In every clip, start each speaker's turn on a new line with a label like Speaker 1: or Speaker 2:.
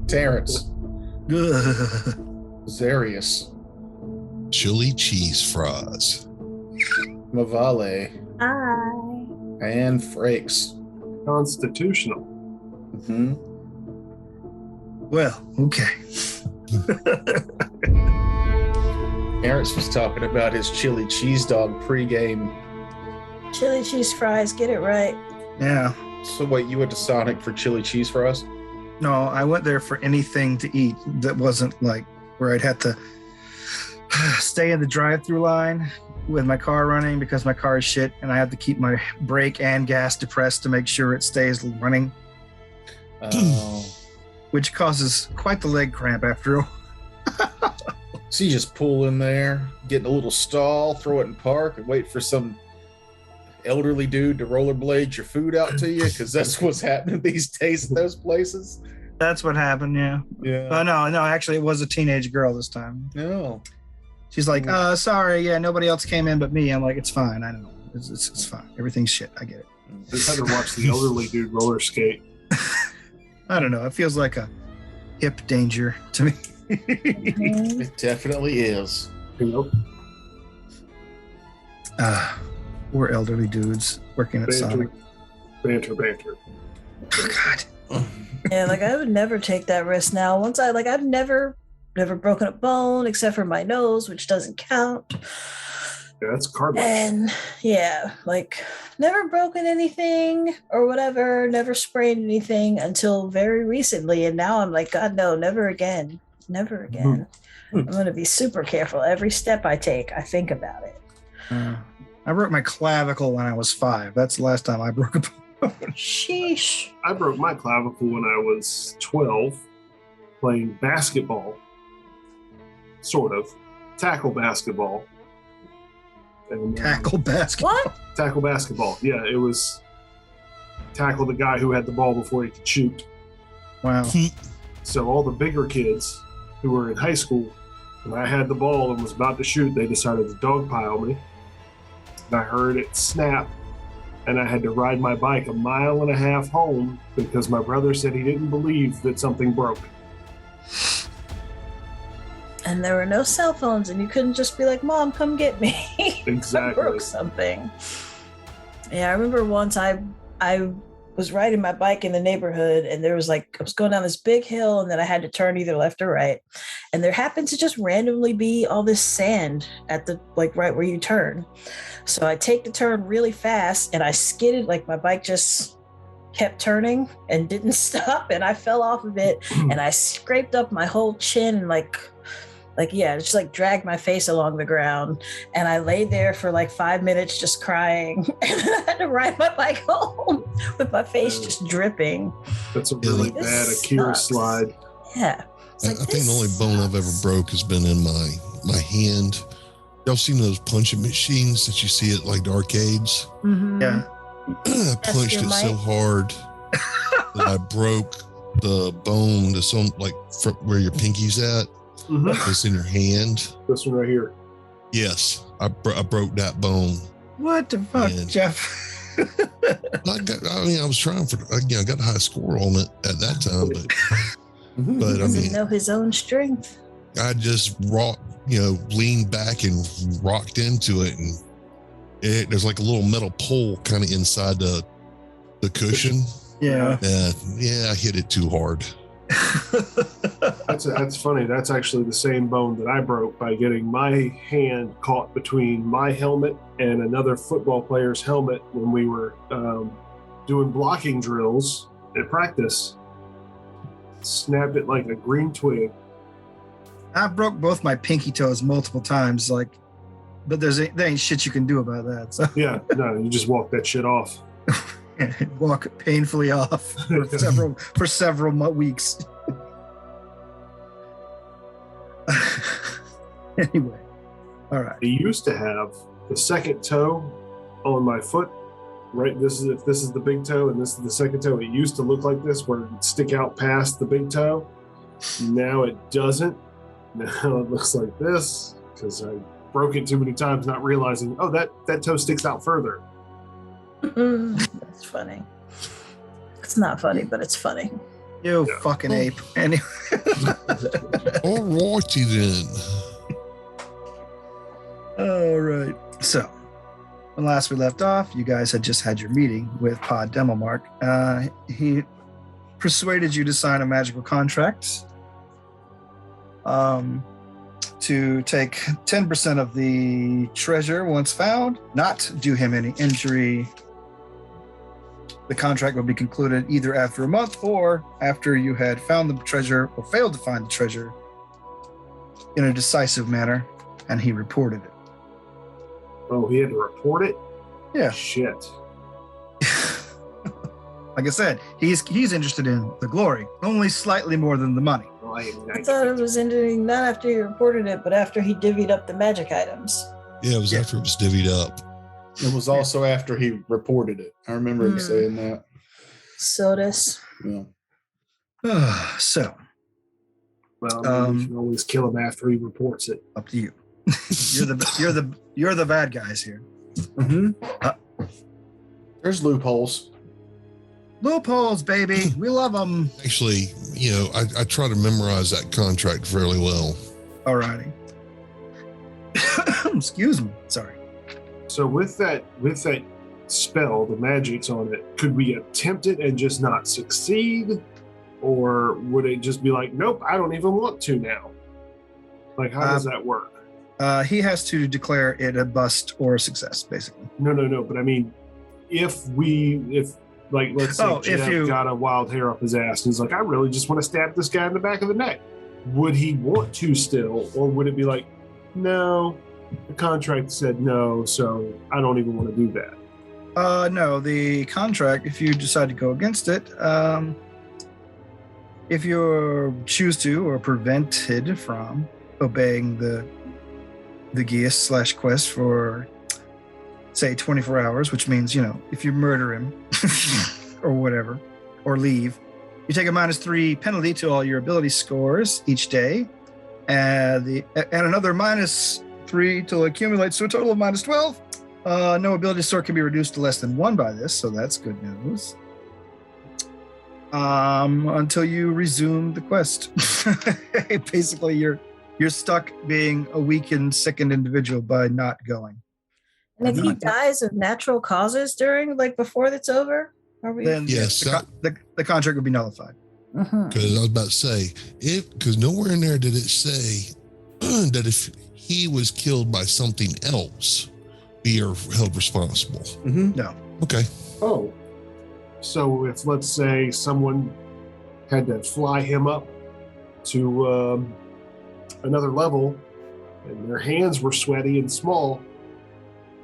Speaker 1: Terrence. Zarius.
Speaker 2: Chili cheese fries.
Speaker 1: Mavale.
Speaker 3: Hi.
Speaker 1: And Frakes.
Speaker 4: Constitutional.
Speaker 1: Mm-hmm.
Speaker 5: Well, okay.
Speaker 1: Terrence was talking about his chili cheese dog pregame.
Speaker 3: Chili cheese fries, get it right.
Speaker 5: Yeah.
Speaker 1: So wait, you went to Sonic for chili cheese fries?
Speaker 5: No, I went there for anything to eat that wasn't like where I'd have to stay in the drive-through line with my car running because my car is shit and I have to keep my brake and gas depressed to make sure it stays running.
Speaker 1: Oh.
Speaker 5: Which causes quite the leg cramp after all.
Speaker 1: So you just pull in there, get in a little stall, throw it in park, and wait for some elderly dude to rollerblade your food out to you, because that's what's happening these days at those places.
Speaker 5: That's what happened, yeah.
Speaker 1: Yeah.
Speaker 5: Oh, no, actually, it was a teenage girl this time.
Speaker 1: No.
Speaker 5: She's like, sorry, yeah, nobody else came in but me. I'm like, it's fine, I know. It's fine. Everything's shit, I get it.
Speaker 4: I just had to watch the elderly dude roller skate.
Speaker 5: I don't know, it feels like a hip danger to me.
Speaker 1: It definitely is.
Speaker 4: Nope.
Speaker 5: We're elderly dudes working at Sonic.
Speaker 4: Banter.
Speaker 5: Oh, God.
Speaker 3: Yeah, like I would never take that risk now. I've never broken a bone except for my nose, which doesn't count.
Speaker 4: Yeah, that's cartilage.
Speaker 3: And yeah, like never broken anything or whatever, never sprained anything until very recently. And now I'm like, God, no, never again. Never again. I'm going to be super careful. Every step I take, I think about it.
Speaker 5: I broke my clavicle when I was 5. That's the last time I broke a bone.
Speaker 3: Sheesh.
Speaker 4: I broke my clavicle when I was 12 playing basketball. Sort of. Tackle basketball. And,
Speaker 5: Tackle basketball.
Speaker 3: What?
Speaker 4: Tackle basketball. Yeah, it was tackle the guy who had the ball before he could shoot.
Speaker 5: Wow.
Speaker 4: So all the bigger kids who were in high school, when I had the ball and was about to shoot, they decided to dogpile me. And I heard it snap, and I had to ride my bike 1.5 miles home because my brother said he didn't believe that something broke.
Speaker 3: And there were no cell phones, and you couldn't just be like, Mom, come get me.
Speaker 4: Exactly.
Speaker 3: I broke something. Yeah, I remember once I was riding my bike in the neighborhood, and there was I was going down this big hill, and then I had to turn either left or right. And there happened to just randomly be all this sand at the, right where you turn. So I take the turn really fast, and I skidded, my bike just kept turning and didn't stop, and I fell off of it, and I scraped up my whole chin and just dragged my face along the ground, and I lay there for 5 minutes just crying, and then I had to ride my bike home with my face just dripping.
Speaker 4: That's a really bad Akira slide.
Speaker 3: Yeah.
Speaker 2: I think the only bone I've ever broke has been in my hand. Y'all seen those punching machines that you see at the arcades?
Speaker 3: Mm-hmm.
Speaker 5: Yeah.
Speaker 2: I punched it so hard that I broke the bone to where your pinky's at.
Speaker 4: Mm-hmm.
Speaker 2: It's in your hand.
Speaker 4: This one right here.
Speaker 2: Yes, I broke that bone.
Speaker 5: What the fuck,
Speaker 2: And
Speaker 5: Jeff?
Speaker 2: I was trying I got a high score on it at that time, but
Speaker 3: He doesn't know his own strength.
Speaker 2: I just leaned back and rocked into it, and there's a little metal pole kind of inside the cushion.
Speaker 5: Yeah.
Speaker 2: I hit it too hard.
Speaker 4: That's funny. That's actually the same bone that I broke by getting my hand caught between my helmet and another football player's helmet when we were doing blocking drills at practice. Snapped it like a green twig.
Speaker 5: I broke both my pinky toes multiple times, but there ain't shit you can do about that. So
Speaker 4: Yeah, no, you just walk that shit off.
Speaker 5: walk painfully off for several weeks. Anyway, all right.
Speaker 4: I used to have the second toe on my foot. Right, if this is the big toe and this is the second toe, it used to look like this, where it would stick out past the big toe. Now it doesn't. Now it looks like this because I broke it too many times, not realizing, that toe sticks out further.
Speaker 3: That's funny. It's not funny, but it's funny.
Speaker 5: You
Speaker 4: Yeah.
Speaker 5: fucking ape. Anyway.
Speaker 2: All righty then.
Speaker 5: All right. So, when last we left off, you guys had just had your meeting with Pod Demomark. He persuaded you to sign a magical contract to take 10% of the treasure once found, not do him any injury. The contract would be concluded either after a month or after you had found the treasure or failed to find the treasure in a decisive manner, and he reported it.
Speaker 4: Oh, he had to report it?
Speaker 5: Yeah.
Speaker 4: Shit.
Speaker 5: Like I said, he's interested in the glory, only slightly more than the money.
Speaker 4: Well,
Speaker 3: I thought it was ending not after he reported it, but after he divvied up the magic items.
Speaker 2: Yeah, it was after it was divvied up.
Speaker 1: It was also after he reported it. I remember him saying that.
Speaker 3: Sodas.
Speaker 1: Yeah.
Speaker 5: So,
Speaker 4: Well, you can always kill him after he reports it.
Speaker 5: up to you. You're the bad guys here.
Speaker 1: Mm-hmm. There's loopholes.
Speaker 5: Loopholes, baby. We love them.
Speaker 2: Actually, I try to memorize that contract fairly well.
Speaker 5: Alrighty. Excuse me. Sorry.
Speaker 4: So with that spell, the magic's on it, could we attempt it and just not succeed? Or would it just be like, nope, I don't even want to now? Like, how does that work?
Speaker 5: He has to declare it a bust or a success, basically.
Speaker 4: No. But I mean, if let's say Jeff got a wild hair up his ass and he's like, I really just want to stab this guy in the back of the neck. Would he want to still? Or would it be like, no, the contract said no, so I don't even want to do that?
Speaker 5: No, the contract, if you decide to go against it, if you choose to or prevented from obeying the Geas/quest for, say, 24 hours, which means, if you murder him or whatever, or leave, you take a -3 penalty to all your ability scores each day, and another -3 till it accumulates to a total of -12. No ability score can be reduced to less than 1 by this, so that's good news. Until you resume the quest. Basically, you're stuck being a weakened, sickened individual by not going.
Speaker 3: And if he dies of natural causes before it's over,
Speaker 5: then
Speaker 2: yes,
Speaker 5: the contract would be nullified.
Speaker 2: Because I was about to say, because nowhere in there did it say that if he was killed by something else, we are held responsible.
Speaker 1: Mm-hmm.
Speaker 5: No.
Speaker 2: Okay.
Speaker 4: Oh, so if, let's say, someone had to fly him up to another level and their hands were sweaty and small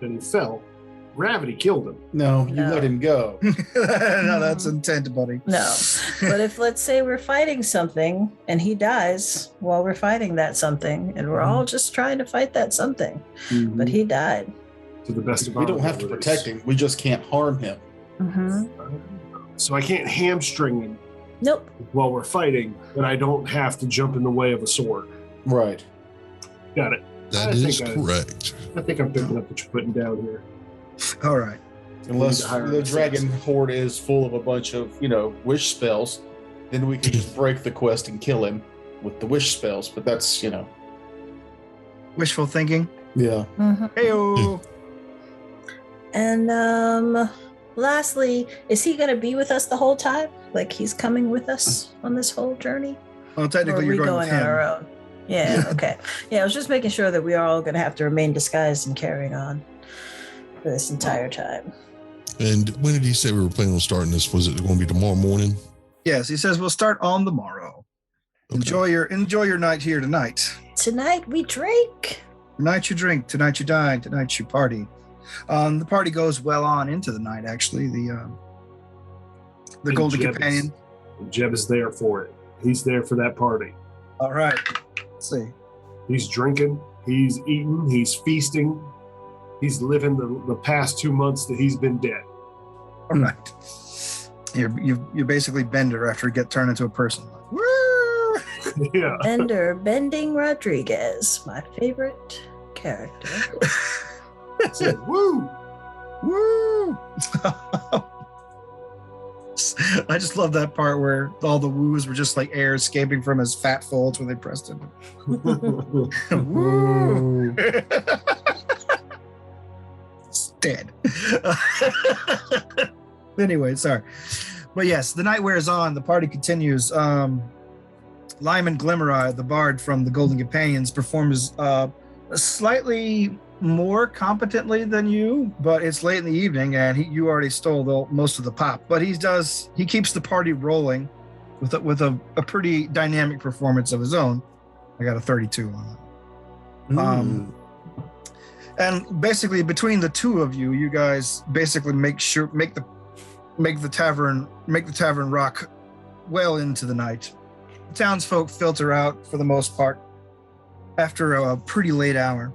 Speaker 4: and he fell, gravity killed him.
Speaker 1: No, you let him go.
Speaker 5: No, that's intent, buddy.
Speaker 3: No. But if, let's say, we're fighting something and he dies while we're fighting that something, and we're all just trying to fight that something, but he died.
Speaker 4: To the best of our
Speaker 1: We don't have to protect him. We just can't harm him.
Speaker 3: Mm-hmm.
Speaker 4: So I can't hamstring him
Speaker 3: Nope.
Speaker 4: while we're fighting, but I don't have to jump in the way of a sword.
Speaker 1: Right.
Speaker 4: Got it.
Speaker 2: That is correct.
Speaker 4: I think I'm picking up what you're putting down here.
Speaker 5: All right.
Speaker 1: Unless
Speaker 4: to hire
Speaker 1: the
Speaker 4: an
Speaker 1: dragon horde is full of a bunch of, wish spells, then we can just break the quest and kill him with the wish spells. But that's,
Speaker 5: Wishful thinking.
Speaker 1: Yeah.
Speaker 3: Mm-hmm.
Speaker 5: Heyo.
Speaker 3: And lastly, is he going to be with us the whole time? Like he's coming with us on this whole journey?
Speaker 5: Well,
Speaker 3: Or
Speaker 5: technically,
Speaker 3: are we
Speaker 5: you're going with
Speaker 3: going on our
Speaker 5: him.
Speaker 3: own? Yeah, okay. Yeah, I was just making sure that we are all going to have to remain disguised and carrying on for this entire time.
Speaker 2: And when did he say we were planning on starting this? Was it going to be tomorrow morning?
Speaker 5: Yes, he says we'll start on the morrow.
Speaker 2: Okay.
Speaker 5: Enjoy your night here tonight.
Speaker 3: Tonight we drink.
Speaker 5: Tonight you drink, tonight you dine, tonight you party. The party goes well on into the night. Actually, the
Speaker 4: And
Speaker 5: Golden
Speaker 4: Jeb
Speaker 5: Companion.
Speaker 4: Jeb is there for it. He's there for that party.
Speaker 5: All right. Let's see.
Speaker 4: He's drinking, he's eating, he's feasting. He's living the past 2 months that he's been dead.
Speaker 5: All right. You're basically Bender after you get turned into a person. Woo!
Speaker 4: Yeah.
Speaker 3: Bender Bending Rodriguez, my favorite character.
Speaker 4: So, woo!
Speaker 5: Woo! I just love that part where all the woos were just like air escaping from his fat folds when they pressed him. Woo! It's dead. Anyway, sorry. But yes, the night wears on. The party continues. Lyman Glimmereye, the bard from the Golden Companions, performs slightly more competently than you, but it's late in the evening and you already stole most of the pop. But he keeps the party rolling with a pretty dynamic performance of his own. I got a 32 on it. And basically between the two of you, you guys basically make the tavern rock well into the night. The townsfolk filter out for the most part after a pretty late hour.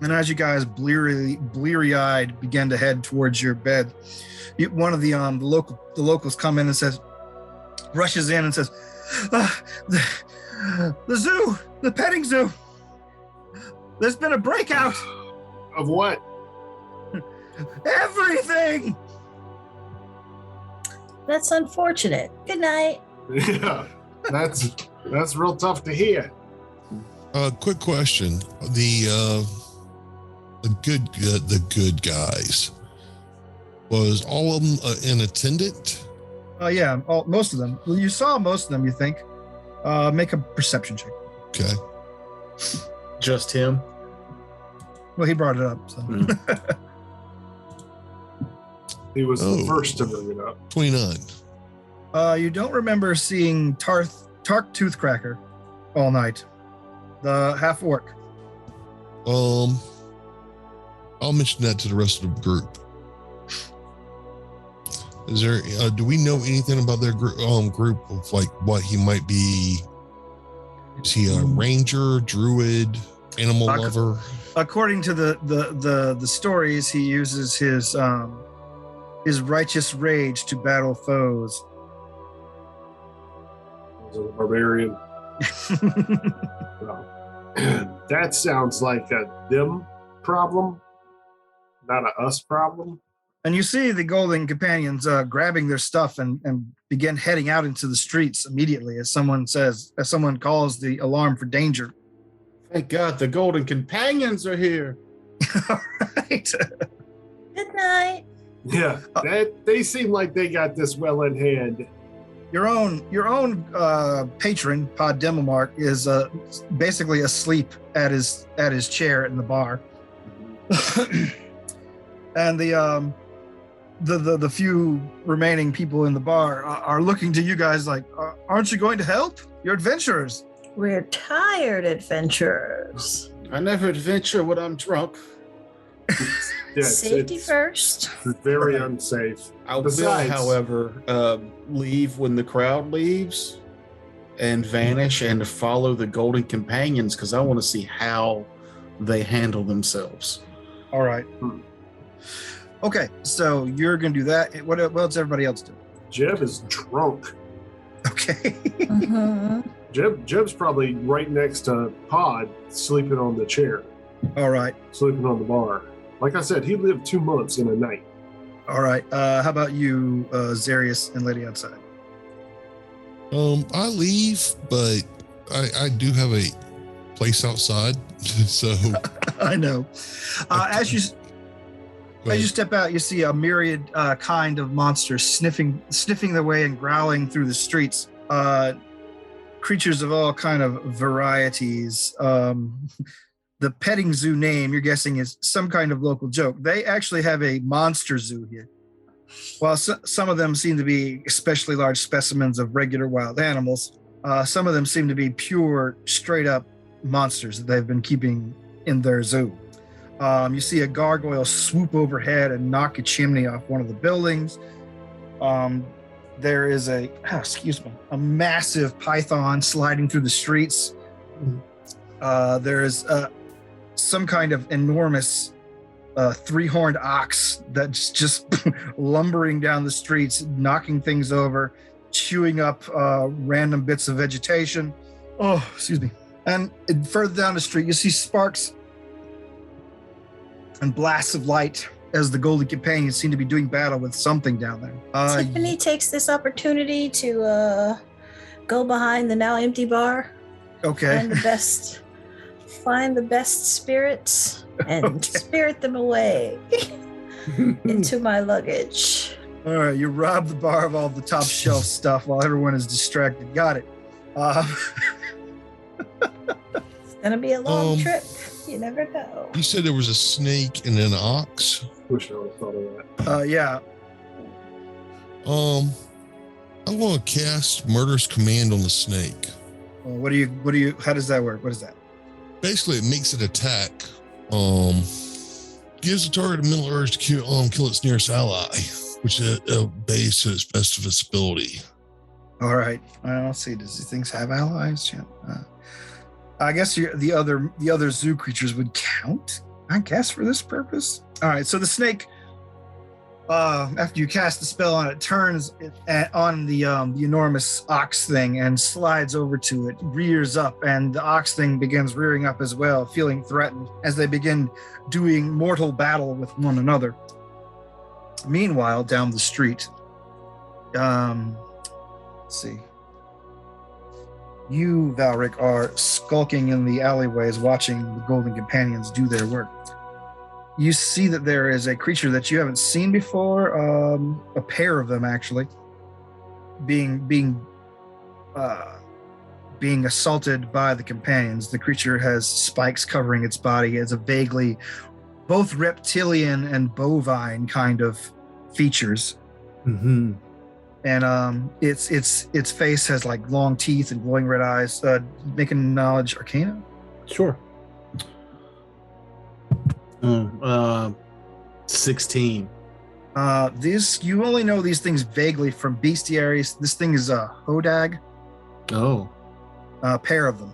Speaker 5: And as you guys bleary-eyed begin to head towards your bed, one of the locals come in and rushes in and says, the zoo, the petting zoo. There's been a breakout.
Speaker 4: Of what?
Speaker 5: Everything.
Speaker 3: That's unfortunate. Good night.
Speaker 4: Yeah, that's real tough to hear.
Speaker 2: Quick question: the good guys, was all of them an attendant?
Speaker 5: Yeah, most of them. Well, you saw most of them. You think? Make a perception check.
Speaker 2: Okay.
Speaker 1: Just him.
Speaker 5: Well, he brought it up. So.
Speaker 4: He was the first to bring it up.
Speaker 2: 29.
Speaker 5: You don't remember seeing Tark Toothcracker all night. The half orc.
Speaker 2: I'll mention that to the rest of the group. Is there? Do we know anything about their group of like what he might be? Is he a ranger, druid, animal lover?
Speaker 5: According to the stories, he uses his righteous rage to battle foes.
Speaker 4: He's a barbarian. Well, that sounds like a them problem, not a us problem.
Speaker 5: And you see the Golden Companions grabbing their stuff and begin heading out into the streets immediately as someone calls the alarm for danger.
Speaker 1: Thank God the Golden Companions are here.
Speaker 5: All right.
Speaker 3: Good night.
Speaker 4: Yeah, they seem like they got this well in hand.
Speaker 5: Your own patron, Pod Demomark, is basically asleep at his chair in the bar. And the few remaining people in the bar are looking to you guys like, aren't you going to help? You're adventurers.
Speaker 3: We're tired adventurers.
Speaker 1: I never adventure when I'm drunk.
Speaker 4: Yeah,
Speaker 3: Safety first.
Speaker 4: It's very unsafe.
Speaker 1: I will,
Speaker 4: Besides-
Speaker 1: however, leave when the crowd leaves and vanish and follow the Golden Companions because I want to see how they handle themselves.
Speaker 5: All right. Okay, so you're going to do that. What else everybody else do?
Speaker 4: Jeb is drunk.
Speaker 5: Okay.
Speaker 3: Mm-hmm.
Speaker 4: Jeb's probably right next to Pod, sleeping on the chair,
Speaker 5: All right.
Speaker 4: sleeping on the bar. Like I said, he lived 2 months in a night.
Speaker 5: All right. How about you, Zarius and Lady Outside?
Speaker 2: I leave, but I do have a place outside, so
Speaker 5: I know. As you step out, you see a myriad kind of monsters sniffing their way and growling through the streets. Creatures of all kind of varieties. The petting zoo name, you're guessing, is some kind of local joke. They actually have a monster zoo here. While some of them seem to be especially large specimens of regular wild animals, some of them seem to be pure, straight-up monsters that they've been keeping in their zoo. You see a gargoyle swoop overhead and knock a chimney off one of the buildings. There is a massive python sliding through the streets. There is some kind of enormous three-horned ox that's just lumbering down the streets, knocking things over, chewing up random bits of vegetation. Oh, excuse me. And further down the street, you see sparks and blasts of light as the Golden Companions seem to be doing battle with something down there.
Speaker 3: Tiffany takes this opportunity to go behind the now empty bar,
Speaker 5: Okay.
Speaker 3: find the best spirits and spirit them away into my luggage.
Speaker 5: All right, you rob the bar of all the top shelf stuff while everyone is distracted. Got it.
Speaker 3: It's gonna be a long trip. You never know.
Speaker 2: You said there was a snake and an ox.
Speaker 4: Wish I would have thought of that.
Speaker 5: Yeah.
Speaker 2: I'm going to cast Murderous Command on the snake.
Speaker 5: What do you? How does that work? What is that?
Speaker 2: Basically, it makes it attack. Gives the target a mental urge to kill its nearest ally, which obeys to its best of its ability.
Speaker 5: All right. Let's see. Does these things have allies? Yeah. I guess the other zoo creatures would count, I guess, for this purpose. All right. So the snake, after you cast the spell on it, turns on the enormous ox thing and slides over to it, rears up, and the ox thing begins rearing up as well, feeling threatened as they begin doing mortal battle with one another. Meanwhile, down the street, let's see. You, Valric, are skulking in the alleyways watching the Golden Companions do their work. You see that there is a creature that you haven't seen before, a pair of them actually, being assaulted by the companions. The creature has spikes covering its body. It has a vaguely both reptilian and bovine kind of features.
Speaker 1: Mm-hmm.
Speaker 5: And its face has like long teeth and glowing red eyes. Make a knowledge arcana.
Speaker 1: Sure. 16.
Speaker 5: You only know these things vaguely from bestiaries. This thing is a hodag.
Speaker 1: Oh.
Speaker 5: A pair of them.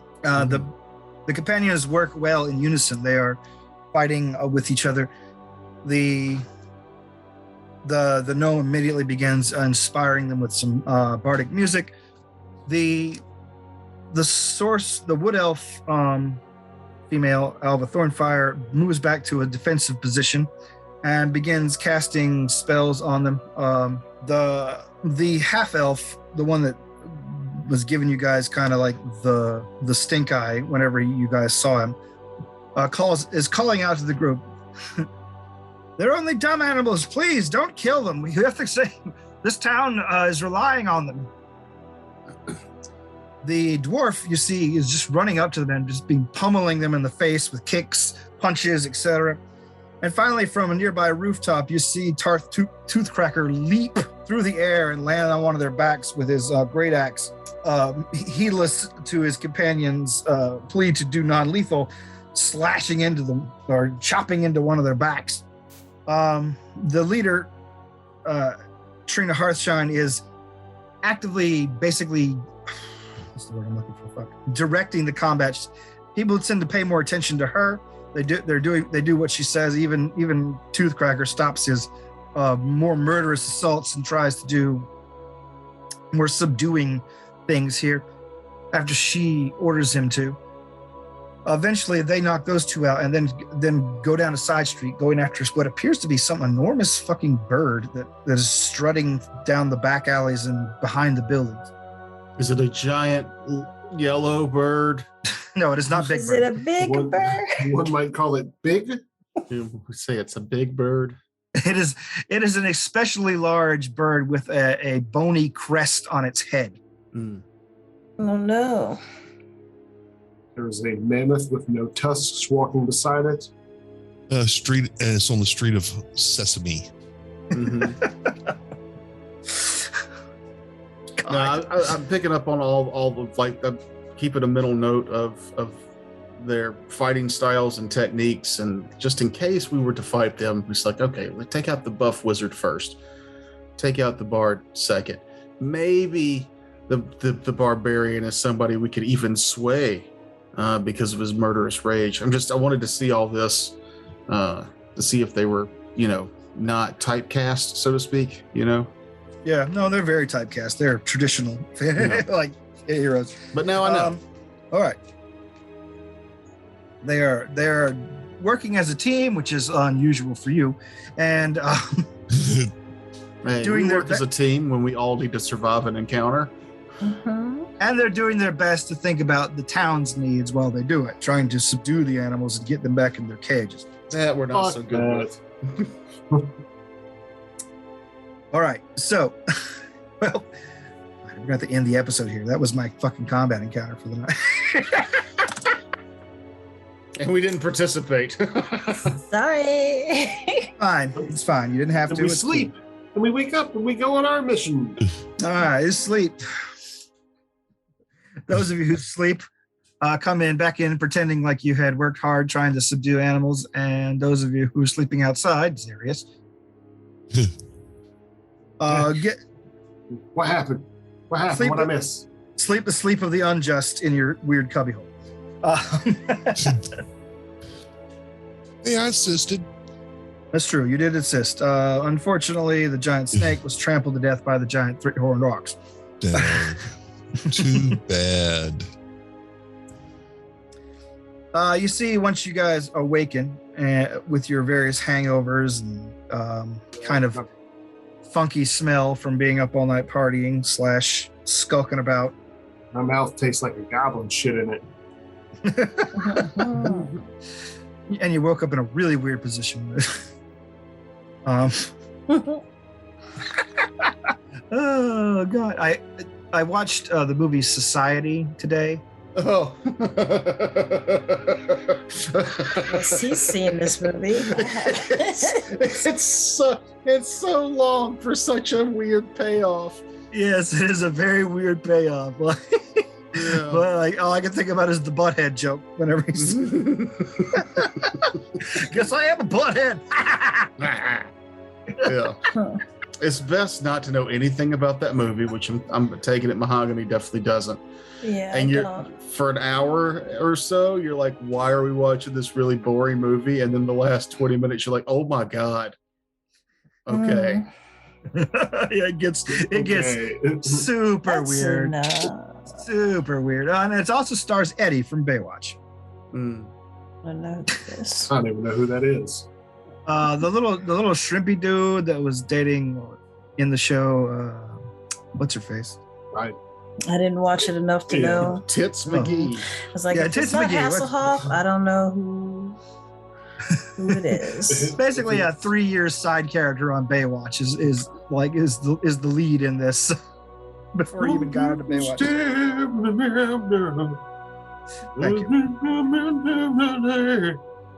Speaker 5: The companions work well in unison. They are fighting with each other. The gnome immediately begins inspiring them with some bardic music. The wood elf, female Alva Thornfire, moves back to a defensive position and begins casting spells on them. The half elf, the one that was giving you guys kind of like the stink eye whenever you guys saw him, is calling out to the group. They're only dumb animals. Please don't kill them. We have to say this town is relying on them. The dwarf, you see, is just running up to them and just being pummeling them in the face with kicks, punches, etc. And finally, from a nearby rooftop, you see Tarth Toothcracker leap through the air and land on one of their backs with his great axe, heedless to his companions' plea to do non-lethal, slashing into them or chopping into one of their backs. The leader, Trina Hearthshine, is actively, basically, what's the word I'm looking for? Directing the combat. People tend to pay more attention to her. They do what she says. Even Toothcracker stops his more murderous assaults and tries to do more subduing things here after she orders him to. Eventually, they knock those two out and then go down a side street, going after what appears to be some enormous fucking bird that is strutting down the back alleys and behind the buildings.
Speaker 1: Is it a giant yellow bird?
Speaker 5: No, it is not big
Speaker 3: Is
Speaker 5: bird.
Speaker 3: it a big bird?
Speaker 4: One might call it big.
Speaker 1: We say it's a big bird.
Speaker 5: It is an especially large bird with a bony crest on its head.
Speaker 1: Mm.
Speaker 3: Oh no.
Speaker 4: There's a mammoth with no tusks walking beside it.
Speaker 2: Street, and it's on the street of Sesame.
Speaker 1: Mm-hmm. No, I'm picking up on all the, like, I'm keeping a mental note of their fighting styles and techniques, and just in case we were to fight them, it's like, okay, let's take out the buff wizard first, take out the bard second, maybe the barbarian is somebody we could even sway because of his murderous rage. I wanted to see all this to see if they were, not typecast, so to speak,
Speaker 5: Yeah, no, they're very typecast. They're traditional, like heroes.
Speaker 1: But now I know.
Speaker 5: All right. They are working as a team, which is unusual for you, and
Speaker 1: Hey,
Speaker 5: Doing
Speaker 1: we
Speaker 5: their
Speaker 1: work as a team when we all need to survive an encounter.
Speaker 5: and they're doing their best to think about the town's needs while they do it, trying to subdue the animals and get them back in their cages.
Speaker 1: That we're not
Speaker 4: Fuck
Speaker 1: so good
Speaker 4: that.
Speaker 1: with.
Speaker 5: All right, so, well, we're going to have to end the episode here. That was my fucking combat encounter for the night.
Speaker 1: And we didn't participate.
Speaker 3: Sorry.
Speaker 5: Fine, it's fine. You didn't have
Speaker 4: And
Speaker 5: to.
Speaker 4: we
Speaker 5: It's
Speaker 4: sleep. And we wake up and we go on our mission.
Speaker 5: cool. All right, it's sleep. Those of you who sleep, come back in, pretending like you had worked hard trying to subdue animals. And those of you who are sleeping outside, Zarius, get
Speaker 4: What happened? What happened?
Speaker 5: Sleep-
Speaker 4: What I miss?
Speaker 5: sleep the sleep of the unjust in your weird cubbyhole.
Speaker 2: Hey, I assisted.
Speaker 5: That's true. You did assist. Unfortunately, the giant snake was trampled to death by the giant three-horned ox.
Speaker 2: Dang. Too bad.
Speaker 5: You see, once you guys awaken with your various hangovers and kind of funky smell from being up all night partying / skulking about,
Speaker 4: My mouth tastes like a goblin shit in it.
Speaker 5: and you woke up in a really weird position. Oh God! I watched the movie Society today.
Speaker 1: Oh.
Speaker 3: Yes, he's seen this movie.
Speaker 1: it's so long for such a weird payoff.
Speaker 5: Yes, it is a very weird payoff.
Speaker 1: Yeah.
Speaker 5: But like, all I can think about is the butthead joke whenever he's. Guess I am a butthead.
Speaker 1: Yeah. It's best not to know anything about that movie, which I'm taking it Mahogany definitely doesn't.
Speaker 3: Yeah.
Speaker 1: And
Speaker 3: I
Speaker 1: you're
Speaker 3: don't.
Speaker 1: for an hour or so, you're like, why are we watching this really boring movie? And then the last 20 minutes, you're like, oh my God. Okay.
Speaker 5: Yeah, it gets
Speaker 4: Okay.
Speaker 5: super
Speaker 3: That's
Speaker 5: weird.
Speaker 3: enough.
Speaker 5: Super weird. And it also stars Eddie from Baywatch.
Speaker 1: Mm.
Speaker 3: I don't know this.
Speaker 4: I don't even know who that is.
Speaker 5: The little shrimpy dude that was dating in the show. What's her face?
Speaker 4: Right.
Speaker 3: I didn't watch it enough to
Speaker 4: Yeah.
Speaker 3: know.
Speaker 1: Tits
Speaker 5: Oh.
Speaker 1: McGee.
Speaker 3: I was like,
Speaker 5: Yeah,
Speaker 3: if
Speaker 5: Tits
Speaker 3: it's not
Speaker 5: McGee,
Speaker 3: Hasselhoff, I don't know who it is.
Speaker 5: It's basically a 3 year side character on Baywatch is the lead in this before he even got into Baywatch. Thank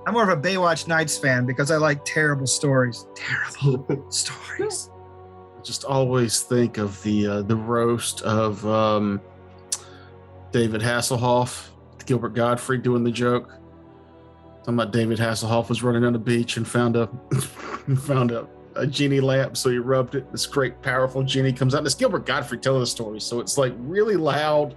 Speaker 5: I'm more of a Baywatch Nights fan because I like terrible stories. Terrible stories.
Speaker 1: I just always think of the roast of David Hasselhoff, Gilbert Godfrey doing the joke. Talking about David Hasselhoff was running on the beach and found a genie lamp, so he rubbed it. This great, powerful genie comes out. And it's Gilbert Godfrey telling the story, so it's like really loud.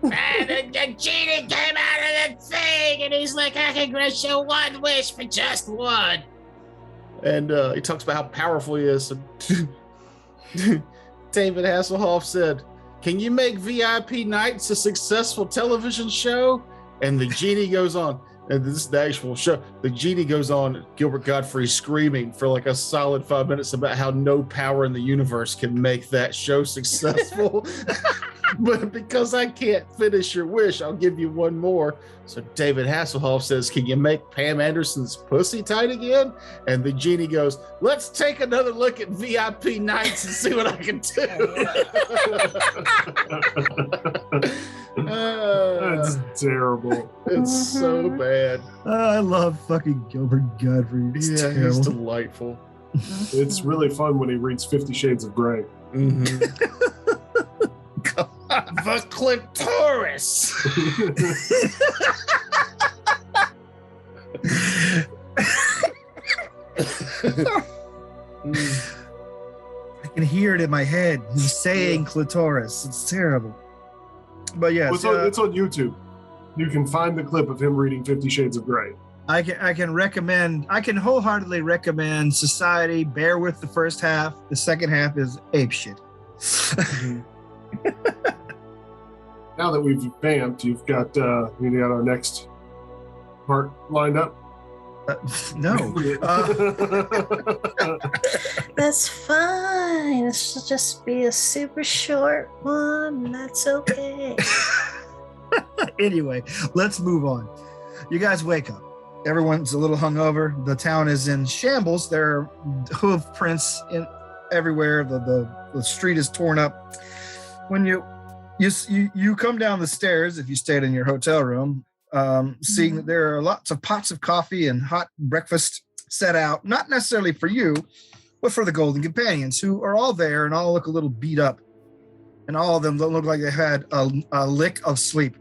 Speaker 6: And the genie came out of the thing, and he's like, I can grant you one wish for just one.
Speaker 1: And he talks about how powerful he is. And David Hasselhoff said, "Can you make VIP Nights a successful television show?" And the genie goes on, and this is the actual show. The genie goes on, Gilbert Godfrey screaming for like a solid 5 minutes about how no power in the universe can make that show successful. But because I can't finish your wish, I'll give you one more. So David Hasselhoff says, "Can you make Pam Anderson's pussy tight again?" And the genie goes, "Let's take another look at VIP Nights and see what I can do."
Speaker 4: That's terrible.
Speaker 1: It's so bad.
Speaker 5: I love fucking Gilbert Godfrey. It's
Speaker 1: Yeah, he's
Speaker 5: terrible.
Speaker 1: delightful.
Speaker 4: It's really fun when he reads 50 Shades of Grey.
Speaker 1: The clitoris.
Speaker 5: I can hear it in my head. He's saying clitoris. It's terrible. But yes,
Speaker 4: It's on YouTube. You can find the clip of him reading 50 Shades of Grey.
Speaker 5: I can wholeheartedly recommend Society. Bear with the first half. The second half is ape shit.
Speaker 4: Now that we've vamped, you got our next part lined up.
Speaker 5: No.
Speaker 3: That's fine. This will just be a super short one. That's okay.
Speaker 5: Anyway, let's move on. You guys wake up. Everyone's a little hungover. The town is in shambles. There are hoof prints in everywhere. The street is torn up. When you come down the stairs, if you stayed in your hotel room, seeing that there are lots of pots of coffee and hot breakfast set out, not necessarily for you, but for the Golden Companions, who are all there and all look a little beat up. And all of them don't look like they had a lick of sleep.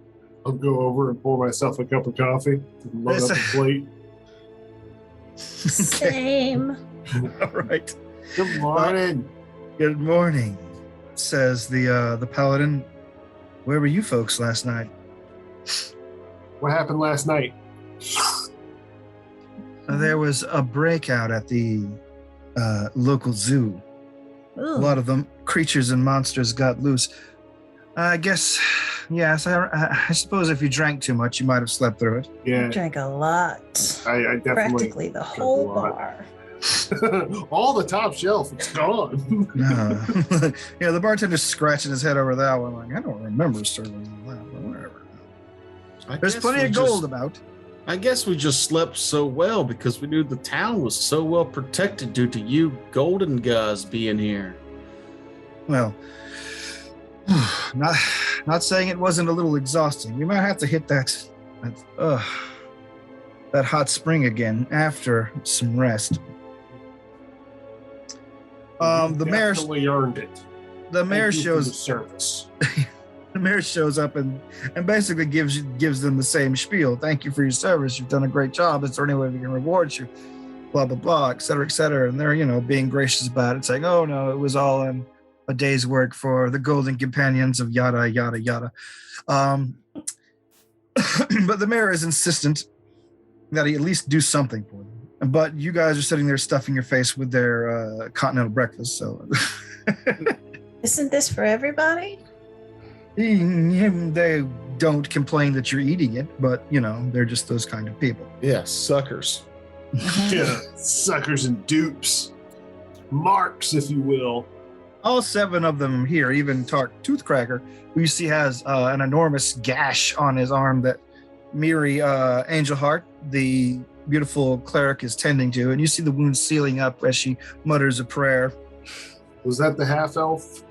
Speaker 4: I'll go over and pour myself a cup of coffee and load up the plate.
Speaker 3: Same.
Speaker 5: All right.
Speaker 4: Good morning.
Speaker 5: Good morning, says the paladin. Where were you folks last night?
Speaker 4: What happened last night?
Speaker 5: There was a breakout at the local zoo.
Speaker 3: Ooh.
Speaker 5: A lot of them creatures and monsters got loose. I guess, yes, I suppose if you drank too much, you might have slept through it.
Speaker 4: Yeah,
Speaker 3: I drank a lot.
Speaker 4: I definitely
Speaker 3: Practically the whole
Speaker 4: a lot.
Speaker 3: bar.
Speaker 4: all the top shelf. It's gone.
Speaker 5: No. Yeah, the bartender's scratching his head over that one. Like, I don't remember serving all that, but whatever.
Speaker 1: I
Speaker 5: There's
Speaker 1: guess
Speaker 5: plenty
Speaker 1: we
Speaker 5: of gold
Speaker 1: just-
Speaker 5: about.
Speaker 1: I guess we just slept so well because we knew the town was so well protected due to you golden guys being here.
Speaker 5: Well, not saying it wasn't a little exhausting. We might have to hit that hot spring again after some rest. The mayor
Speaker 4: definitely earned it.
Speaker 5: the mayor
Speaker 4: Thank you for the
Speaker 5: shows
Speaker 4: service.
Speaker 5: the mayor shows up and basically gives them the same spiel. Thank you for your service. You've done a great job. Is there any way we can reward you? Blah blah blah, et cetera, et cetera. And they're being gracious about it, saying, "Oh no, it was all in a day's work for the Golden Companions of yada yada yada." But the mayor is insistent that he at least do something for them. But you guys are sitting there stuffing your face with their continental breakfast. So
Speaker 3: Isn't this for everybody?
Speaker 5: they don't complain that you're eating it, but they're just those kind of people.
Speaker 1: Yeah, suckers.
Speaker 4: Yeah, suckers and dupes, marks, if you will.
Speaker 5: All 7 of them here, even Toothcracker, who you see has an enormous gash on his arm that Miri Angelheart, the beautiful cleric, is tending to, and you see the wound sealing up as she mutters a prayer.
Speaker 4: Was that the half elf?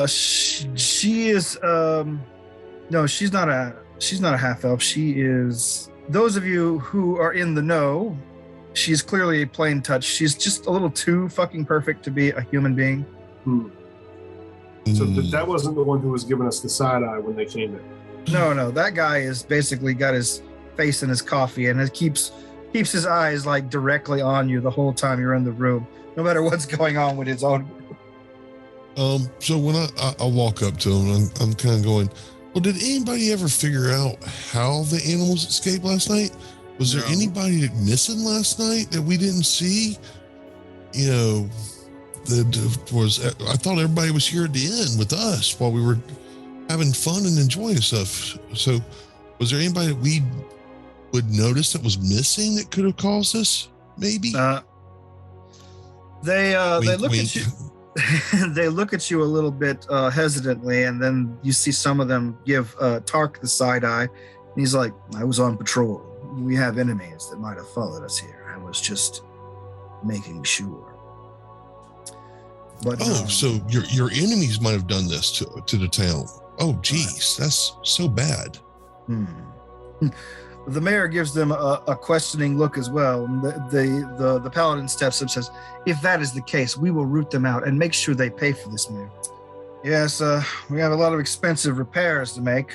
Speaker 5: She is no, she's not a half elf. She is, those of you who are in the know, she's clearly a plain touch. She's just a little too fucking perfect to be a human being.
Speaker 4: So that wasn't the one who was giving us the side eye when they came in.
Speaker 5: No, that guy is basically got his face in his coffee and it keeps his eyes like directly on you the whole time you're in the room, no matter what's going on with his own.
Speaker 2: So when I walk up to him, I'm kind of going, well, did anybody ever figure out how the animals escaped last night? Was there anybody missing last night that we didn't see? I thought everybody was here at the inn with us while we were having fun and enjoying stuff. So was there anybody that we would notice that was missing that could have caused this? Maybe.
Speaker 5: They
Speaker 2: Wink,
Speaker 5: look
Speaker 2: wink.
Speaker 5: at you. They look at you a little bit hesitantly, and then you see some of them give Tark the side eye. And he's like, "I was on patrol. We have enemies that might have followed us here. I was just making sure." But
Speaker 2: So your enemies might have done this to the town. Oh, geez, that's so bad.
Speaker 5: The mayor gives them a questioning look as well. And the paladin steps up and says, "If that is the case, we will root them out and make sure they pay for this, mayor." Yes, we have a lot of expensive repairs to make.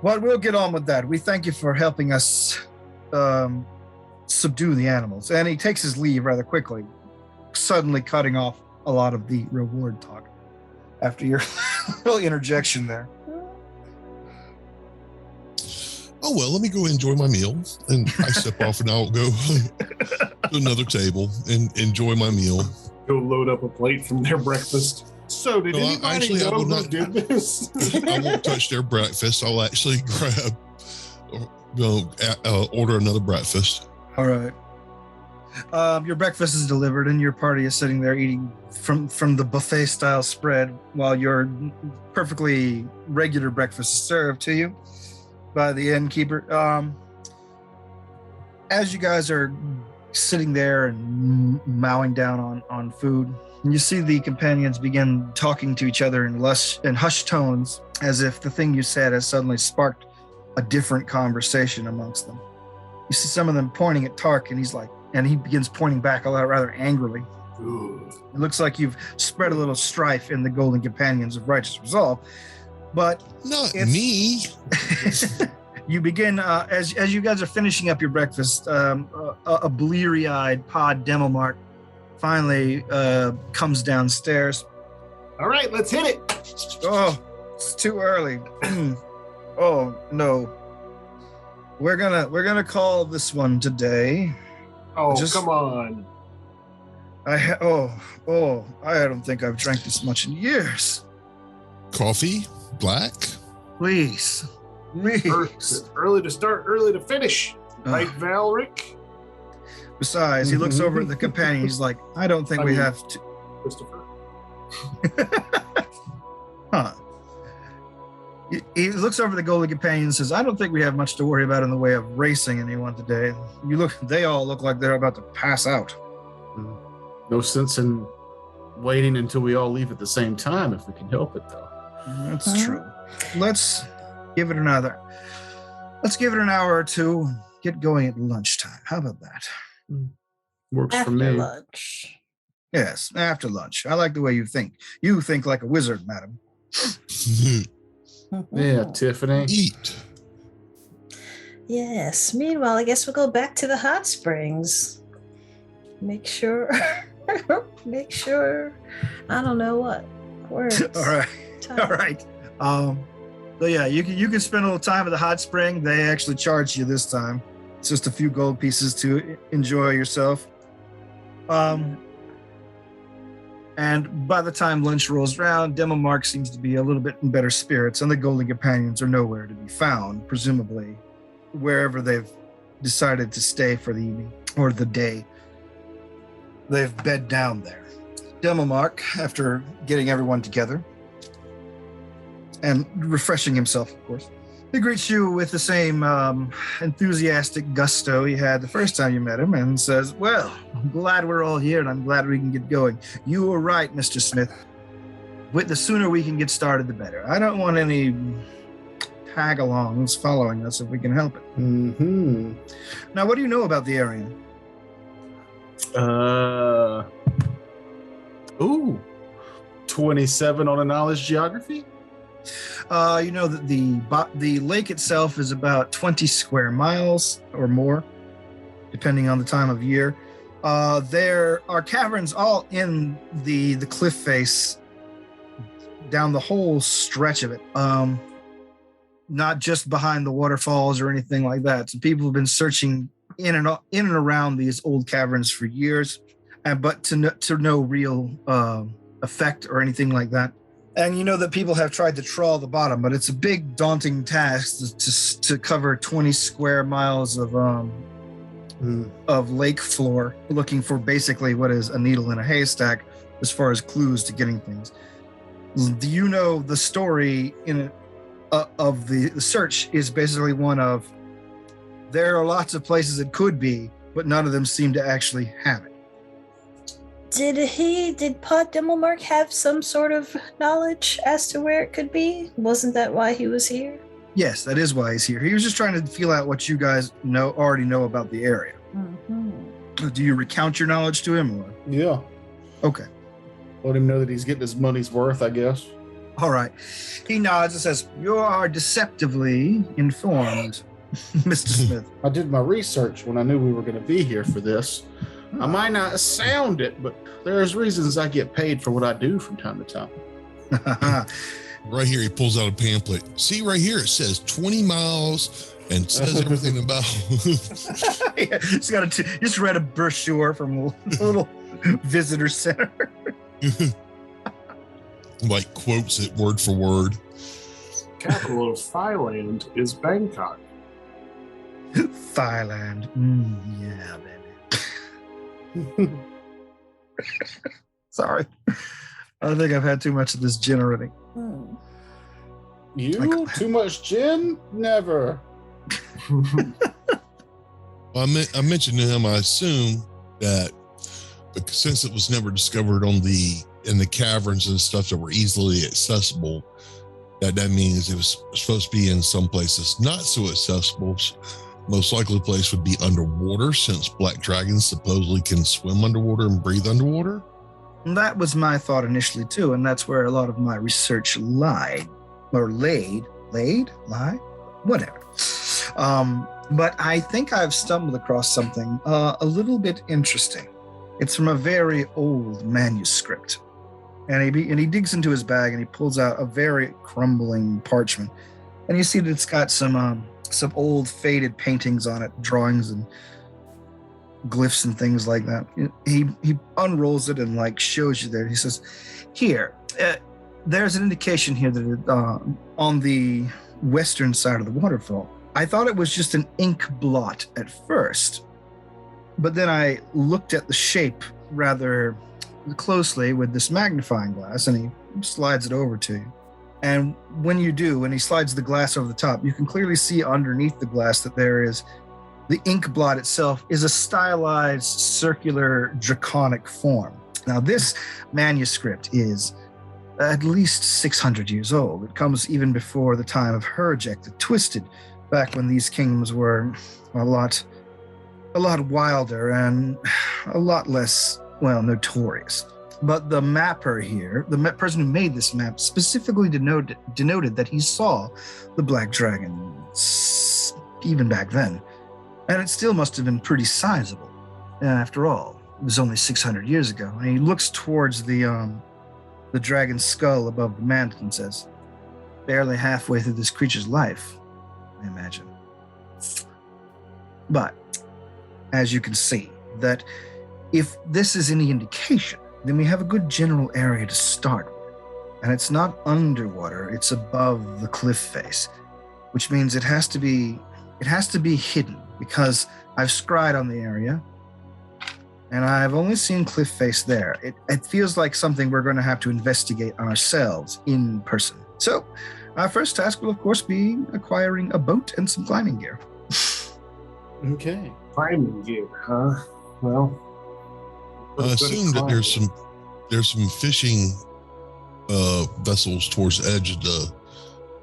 Speaker 5: But we'll get on with that. We thank you for helping us subdue the animals. And he takes his leave rather quickly, suddenly cutting off a lot of the reward talk after your little interjection there.
Speaker 2: Oh, well, let me go enjoy my meal. And I step off and I'll go to another table and enjoy my meal.
Speaker 4: Go load up a plate from their breakfast. So did anybody know who did this?
Speaker 2: I won't touch their breakfast. I'll actually grab go order another breakfast.
Speaker 5: All right. Your breakfast is delivered, and your party is sitting there eating from the buffet style spread, while your perfectly regular breakfast is served to you by the innkeeper. As you guys are sitting there and mowing down on food, you see the companions begin talking to each other in hushed tones, as if the thing you said has suddenly sparked a different conversation amongst them. You see some of them pointing at Tark, and he begins pointing back rather angrily.
Speaker 4: Ooh.
Speaker 5: It looks like you've spread a little strife in the Golden Companions of Righteous Resolve, but
Speaker 2: Not me.
Speaker 5: you begin as you guys are finishing up your breakfast. A bleary-eyed Pod Demomark finally comes downstairs.
Speaker 4: All right, let's hit it.
Speaker 5: Oh, it's too early. Oh no, we're gonna call this one today.
Speaker 4: Oh, come on.
Speaker 5: I don't think I've drank this much in years.
Speaker 2: Coffee? Black?
Speaker 5: Please.
Speaker 4: Early to start, early to finish. Right, Valric?
Speaker 5: Besides, he looks over at the companion. He's like, I don't think we have to.
Speaker 4: Christopher.
Speaker 5: Huh. He looks over the Golden Companion and says, I don't think we have much to worry about in the way of racing anyone today. They all look like they're about to pass out.
Speaker 1: No sense in waiting until we all leave at the same time if we can help it, though.
Speaker 5: That's true. Let's give it an hour or two and get going at lunchtime. How about that?
Speaker 1: Works
Speaker 3: After
Speaker 1: for me.
Speaker 3: lunch.
Speaker 5: Yes, after lunch. I like the way you think. You think like a wizard, madam.
Speaker 1: Yeah, Tiffany.
Speaker 2: Eat.
Speaker 3: Yes. Meanwhile, I guess we'll go back to the hot springs. Make sure. I don't know what works.
Speaker 5: All right. All right. So yeah, you can spend a little time at the hot spring. They actually charge you this time. It's just a few gold pieces to enjoy yourself. And by the time lunch rolls around, Demomark seems to be a little bit in better spirits, and the Golden Companions are nowhere to be found, presumably wherever they've decided to stay for the evening or the day. They've bed down there. Demomark, after getting everyone together and refreshing himself, of course, he greets you with the same enthusiastic gusto he had the first time you met him and says, well, I'm glad we're all here and I'm glad we can get going. You were right, Mr. Smith. The sooner we can get started, the better. I don't want any tag-alongs following us if we can help it.
Speaker 1: Mm-hmm.
Speaker 5: Now, what do you know about the area?
Speaker 1: 27 on a knowledge geography.
Speaker 5: You know that the lake itself is about 20 square miles or more, depending on the time of year. There are caverns all in the cliff face down the whole stretch of it. Not just behind the waterfalls or anything like that. So people have been searching in and around these old caverns for years, but to no real effect or anything like that. And you know that people have tried to trawl the bottom, but it's a big, daunting task to cover 20 square miles of lake floor, looking for basically what is a needle in a haystack as far as clues to getting things. Do you know the story of the search is basically one of there are lots of places it could be, but none of them seem to actually have it.
Speaker 3: Did Pod Demomark have some sort of knowledge as to where it could be? Wasn't that why he was here?
Speaker 5: Yes, that is why he's here. He was just trying to feel out what you guys already know about the area.
Speaker 3: Mm-hmm.
Speaker 5: Do you recount your knowledge to him? Or?
Speaker 1: Yeah.
Speaker 5: Okay.
Speaker 1: Let him know that he's getting his money's worth, I guess.
Speaker 5: All right. He nods and says, you are deceptively informed, Mr. Smith.
Speaker 1: I did my research when I knew we were going to be here for this. I might not sound it, but there's reasons I get paid for what I do from time to time.
Speaker 2: Right here, he pulls out a pamphlet. See, right here, it says 20 miles and says everything about.
Speaker 5: Yeah, just read a brochure from a little visitor center.
Speaker 2: Like quotes it word for word.
Speaker 4: Capital of Thailand is Bangkok.
Speaker 5: Thailand. Yeah, baby. Sorry. I think I've had too much of this gin already.
Speaker 3: Hmm.
Speaker 1: You? Too much gin? Never.
Speaker 2: I mentioned to him, I assume that since it was never discovered in the caverns and stuff that were easily accessible, that means it was supposed to be in some places not so accessible. Most likely place would be underwater, since black dragons supposedly can swim underwater and breathe underwater.
Speaker 5: That was my thought initially too, and that's where a lot of my research lied, or lie, whatever. But I think I've stumbled across something a little bit interesting. It's from a very old manuscript, and he digs into his bag and he pulls out a very crumbling parchment, and you see that it's got some old faded paintings on it, drawings and glyphs and things like that. He unrolls it and like shows you there. He says, "Here, there's an indication here that on the western side of the waterfall. I thought it was just an ink blot at first, but then I looked at the shape rather closely with this magnifying glass, and he slides it over to you. And when he slides the glass over the top, you can clearly see underneath the glass that there is the ink blot itself is a stylized circular draconic form. Now, this manuscript is at least 600 years old. It comes even before the time of Herjek the Twisted, back when these kingdoms were a lot wilder and a lot less, notorious. But the mapper here, the person who made this map, specifically denoted that he saw the Black Dragon even back then. And it still must have been pretty sizable. After all, it was only 600 years ago. And he looks towards the dragon's skull above the mantle and says, barely halfway through this creature's life, I imagine. But, as you can see, that if this is any indication, then we have a good general area to start with. And it's not underwater, it's above the cliff face, which means it has to be hidden, because I've scryed on the area and I've only seen cliff face there. It feels like something we're going to have to investigate ourselves in person. So our first task will, of course, be acquiring a boat and some climbing gear.
Speaker 1: Okay.
Speaker 4: Climbing gear, huh? Well,
Speaker 2: I assume that there's some fishing vessels towards the edge of the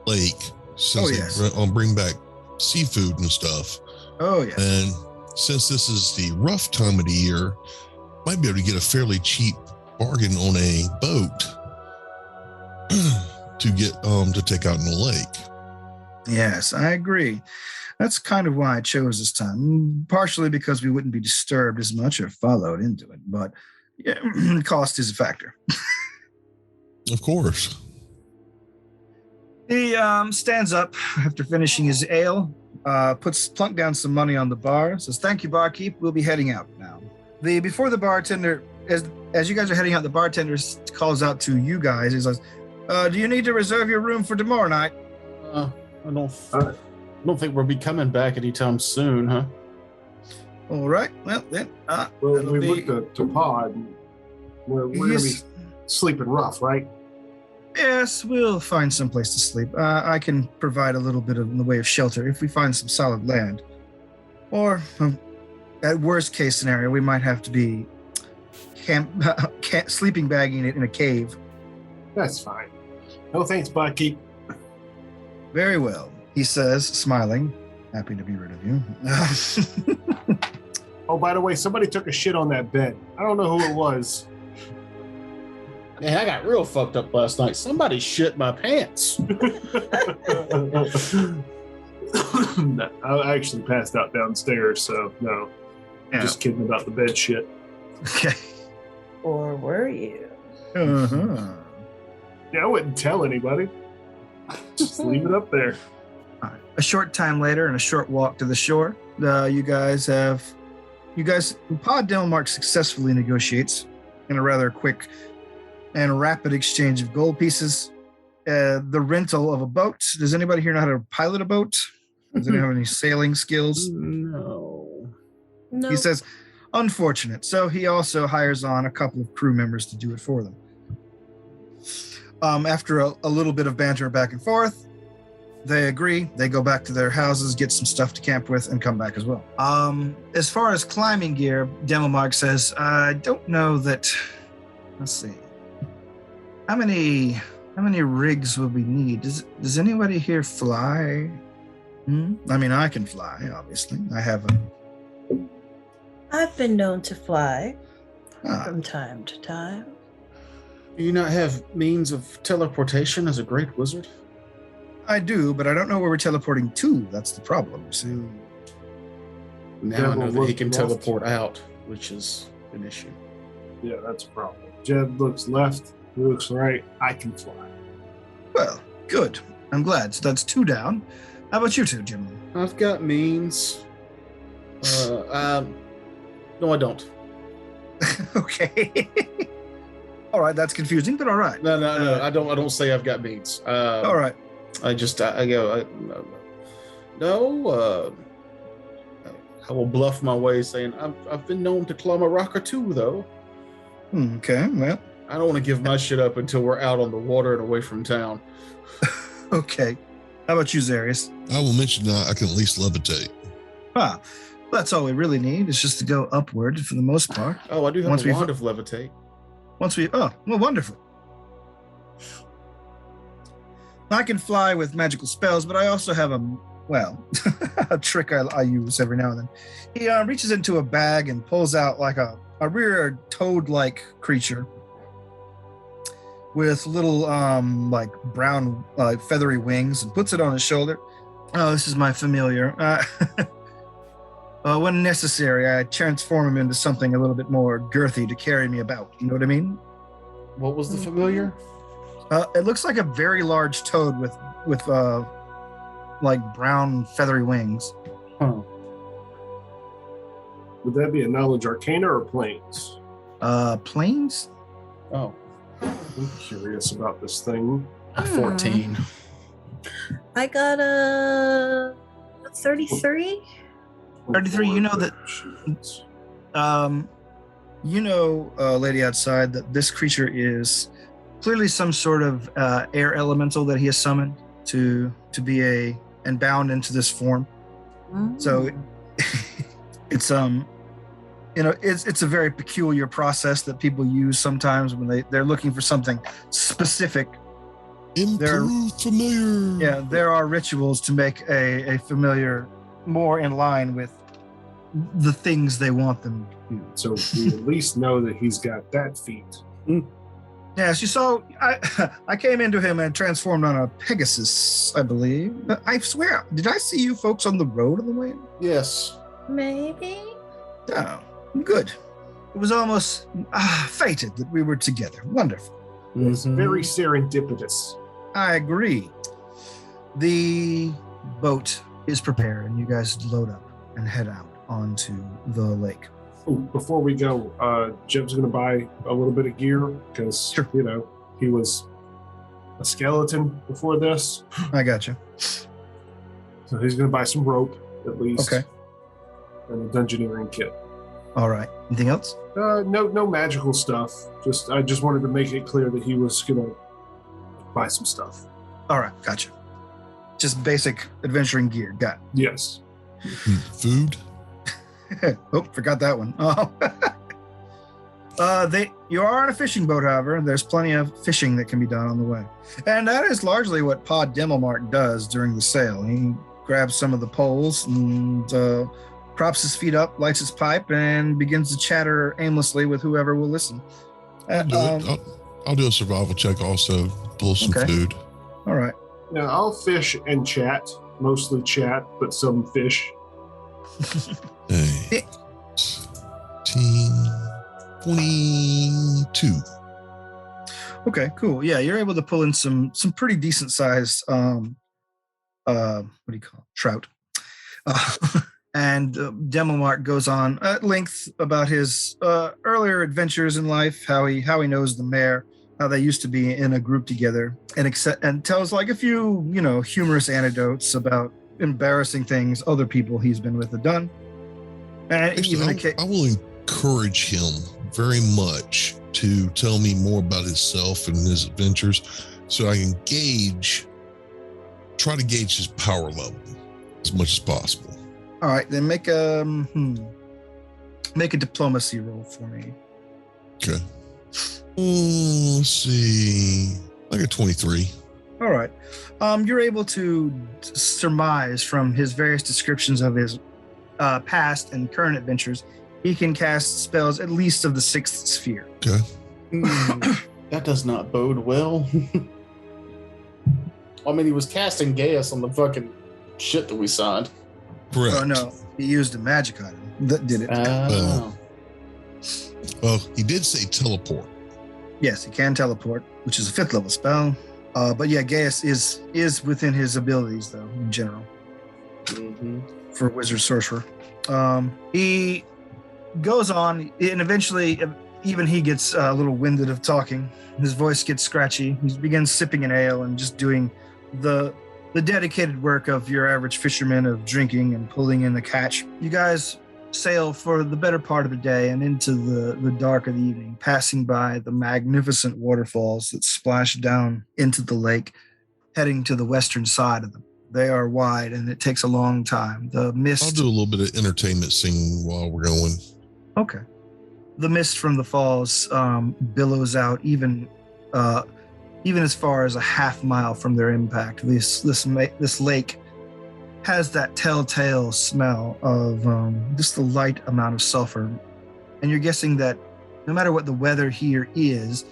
Speaker 2: lake, since they bring back seafood and stuff.
Speaker 5: Oh, yes.
Speaker 2: And since this is the rough time of the year, might be able to get a fairly cheap bargain on a boat to get to take out in the lake.
Speaker 5: Yes, I agree. That's kind of why I chose this time, partially because we wouldn't be disturbed as much or followed into it, but cost is a factor.
Speaker 2: Of course.
Speaker 5: He stands up after finishing his ale, plunk down some money on the bar, says, "Thank you, barkeep. We'll be heading out now." Before the bartender, as you guys are heading out, the bartender calls out to you guys. He says, "Do you need to reserve your room for tomorrow night?"
Speaker 1: I don't think we'll be coming back anytime soon, huh?
Speaker 5: All right. Well, then.
Speaker 4: We looked at Pod. We're going to be sleeping rough, right?
Speaker 5: Yes, we'll find some place to sleep. I can provide a little bit in the way of shelter if we find some solid land. Or, at worst case scenario, we might have to be sleeping bagging it in a cave.
Speaker 4: That's fine. No thanks, barkeep.
Speaker 5: Very well, he says, smiling. Happy to be rid of you.
Speaker 4: Oh, by the way, somebody took a shit on that bed. I don't know who it was.
Speaker 1: Man, I got real fucked up last night. Somebody shit my pants.
Speaker 4: No, I actually passed out downstairs, so no.
Speaker 5: Yeah.
Speaker 4: Just kidding about the bed shit.
Speaker 5: Okay.
Speaker 3: Or were you?
Speaker 5: Uh-huh.
Speaker 4: Yeah, I wouldn't tell anybody. Just leave it up there.
Speaker 5: A short time later, and a short walk to the shore, Pod Delmark successfully negotiates in a rather quick and rapid exchange of gold pieces. The rental of a boat. Does anybody here know how to pilot a boat? Does anyone have any sailing skills?
Speaker 1: No.
Speaker 3: No.
Speaker 5: He says, unfortunate. So he also hires on a couple of crew members to do it for them. After a little bit of banter back and forth, they agree. They go back to their houses, get some stuff to camp with, and come back as well. As far as climbing gear, Demomark says, I don't know that. Let's see. How many rigs will we need? Does anybody here fly? I mean, I can fly, obviously. I have a.
Speaker 3: I've been known to fly
Speaker 5: Ah,
Speaker 3: from time to time.
Speaker 1: Do you not have means of teleportation as a great wizard?
Speaker 5: I do, but I don't know where we're teleporting to. That's the problem, you see.
Speaker 1: Now I know that he can
Speaker 4: Left.
Speaker 1: teleport out, which is an issue.
Speaker 4: Yeah, that's a problem. Jed looks left, he looks right. I can fly.
Speaker 5: Well, good. I'm glad. So that's 2 down. How about you two, Jim?
Speaker 1: I've got means. No, I don't.
Speaker 5: Okay. All right, that's confusing, but all right.
Speaker 1: No. I don't say I've got means.
Speaker 5: All right.
Speaker 1: I go. No. I will bluff my way, saying I've been known to climb a rock or two, though.
Speaker 5: Okay, well,
Speaker 1: I don't want to give my shit up until we're out on the water and away from town.
Speaker 5: okay. How about you, Zarius?
Speaker 2: I will mention that I can at least levitate.
Speaker 5: Ah, that's all we really need is just to go upward for the most part.
Speaker 1: Oh, I do have
Speaker 5: Once
Speaker 1: a
Speaker 5: we've-
Speaker 1: wand of levitate.
Speaker 5: Oh, well, wonderful. I can fly with magical spells, but I also have a trick I use every now and then. He reaches into a bag and pulls out like a rear toad-like creature with little like brown feathery wings and puts it on his shoulder. Oh, this is my familiar. When necessary, I transform him into something a little bit more girthy to carry me about. You know what I mean?
Speaker 1: What was the familiar?
Speaker 5: It looks like a very large toad with like brown feathery wings.
Speaker 1: Huh.
Speaker 4: Would that be a knowledge arcana or planes?
Speaker 5: Planes?
Speaker 1: Oh,
Speaker 4: I'm curious about this thing.
Speaker 1: 14.
Speaker 3: I got a 33.
Speaker 5: 33, you know that-
Speaker 4: Shoots.
Speaker 5: Lady outside, that this creature is clearly some sort of air elemental that he has summoned to be and bound into this form. So it's it's a very peculiar process that people use sometimes when they're looking for something specific.
Speaker 2: Improved familiar.
Speaker 5: Yeah, there are rituals to make a familiar more in line with the things they want them to do.
Speaker 4: So we at least know that he's got that feat.
Speaker 5: Yes, you saw. I came into him and transformed on a Pegasus, I believe. I swear, did I see you folks on the road on the way?
Speaker 1: Yes.
Speaker 3: Maybe.
Speaker 5: Oh, good. It was almost fated that we were together. Wonderful.
Speaker 4: It's
Speaker 1: Mhm.
Speaker 4: very serendipitous.
Speaker 5: I agree. The boat is prepared, and you guys load up and head out onto the lake.
Speaker 4: Ooh, before we go, Jeb's going to buy a little bit of gear because,
Speaker 5: Sure.
Speaker 4: He was a skeleton before this.
Speaker 5: I got you.
Speaker 4: So he's going to buy some rope, at least.
Speaker 5: Okay.
Speaker 4: And a dungeoneering kit.
Speaker 5: All right. Anything else?
Speaker 4: No magical stuff. I just wanted to make it clear that he was going to buy some stuff.
Speaker 5: All right. Gotcha. Just basic adventuring gear. Got it.
Speaker 4: Yes.
Speaker 2: Food.
Speaker 5: Oh, forgot that one. Oh. You are on a fishing boat, however, and there's plenty of fishing that can be done on the way. And that is largely what Pod Demomark does during the sail. He grabs some of the poles and props his feet up, lights his pipe, and begins to chatter aimlessly with whoever will listen.
Speaker 2: I'll do it. I'll do a survival check also. Pull some
Speaker 5: Okay.
Speaker 2: food.
Speaker 5: All right.
Speaker 4: Now, I'll fish and chat. Mostly chat, but some fish.
Speaker 2: Hey. 22.
Speaker 5: Okay, cool. Yeah, you're able to pull in some pretty decent sized what do you call it? Trout. And Demomark goes on at length about his earlier adventures in life, how he knows the mayor, how they used to be in a group together, and tells like a few humorous anecdotes about embarrassing things other people he's been with have done. And
Speaker 2: Actually, I will encourage him very much to tell me more about himself and his adventures so I can try to gauge his power level as much as possible.
Speaker 5: All right, then make a diplomacy roll for me.
Speaker 2: Okay. Let's see. I got 23.
Speaker 5: All right. You're able to surmise from his various descriptions of his past and current adventures, he can cast spells at least of the 6th sphere.
Speaker 2: Okay.
Speaker 1: That does not bode well. I mean, he was casting Gaius on the fucking shit that we signed.
Speaker 2: Correct.
Speaker 5: Oh, no. He used a magic item that did it.
Speaker 2: Well, he did say teleport.
Speaker 5: Yes, he can teleport, which is a 5th level spell. But yeah, Gaius is within his abilities, though, in general.
Speaker 1: Mm-hmm.
Speaker 5: For wizard sorcerer. He goes on, and eventually even he gets a little winded of talking. His voice gets scratchy. He begins sipping an ale and just doing the dedicated work of your average fisherman of drinking and pulling in the catch. You guys sail for the better part of the day and into the dark of the evening, passing by the magnificent waterfalls that splash down into the lake, heading to the western side of them. They are wide, and it takes a long time. The mist...
Speaker 2: I'll do a little bit of entertainment singing while we're going.
Speaker 5: Okay. The mist from the falls billows out even as far as a half mile from their impact. This lake has that telltale smell of just the light amount of sulfur. And you're guessing that no matter what the weather here is,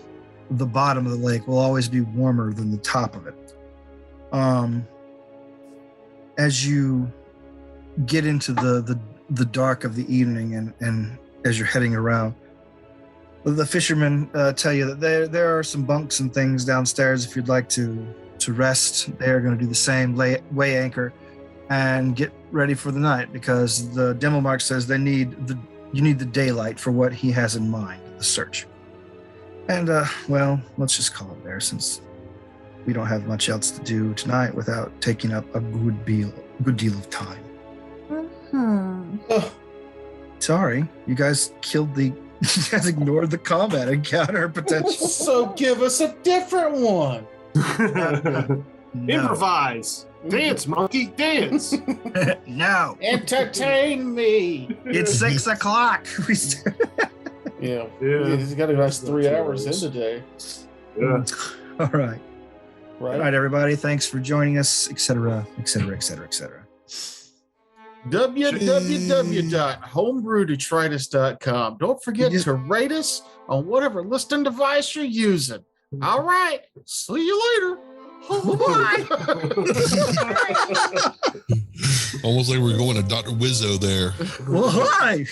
Speaker 5: the bottom of the lake will always be warmer than the top of it. As you get into the dark of the evening and as you're heading around, the fishermen tell you that there are some bunks and things downstairs if you'd like to rest. They're going to do the same, weigh anchor, and get ready for the night, because the Demomarch says you need the daylight for what he has in mind, the search. And well, let's just call it there, since we don't have much else to do tonight without taking up a good deal of time.
Speaker 3: Mm-hmm.
Speaker 5: Sorry, you guys ignored the combat encounter potential.
Speaker 1: So give us a different one.
Speaker 5: No.
Speaker 4: Improvise. Dance, monkey, dance.
Speaker 5: No.
Speaker 1: Entertain me.
Speaker 5: It's 6 o'clock.
Speaker 1: Yeah.
Speaker 4: Yeah.
Speaker 1: He's got to last 3 hours in today.
Speaker 4: Yeah.
Speaker 5: All right.
Speaker 1: Right.
Speaker 5: All right, everybody. Thanks for joining us, etc., etc., etc., etc.
Speaker 1: www.homebrewdetritus.com. Don't forget to rate us on whatever listening device you're using. All right. See you later. Bye.
Speaker 2: Almost like we're going to Dr. Wizzo there.
Speaker 5: Well, hi.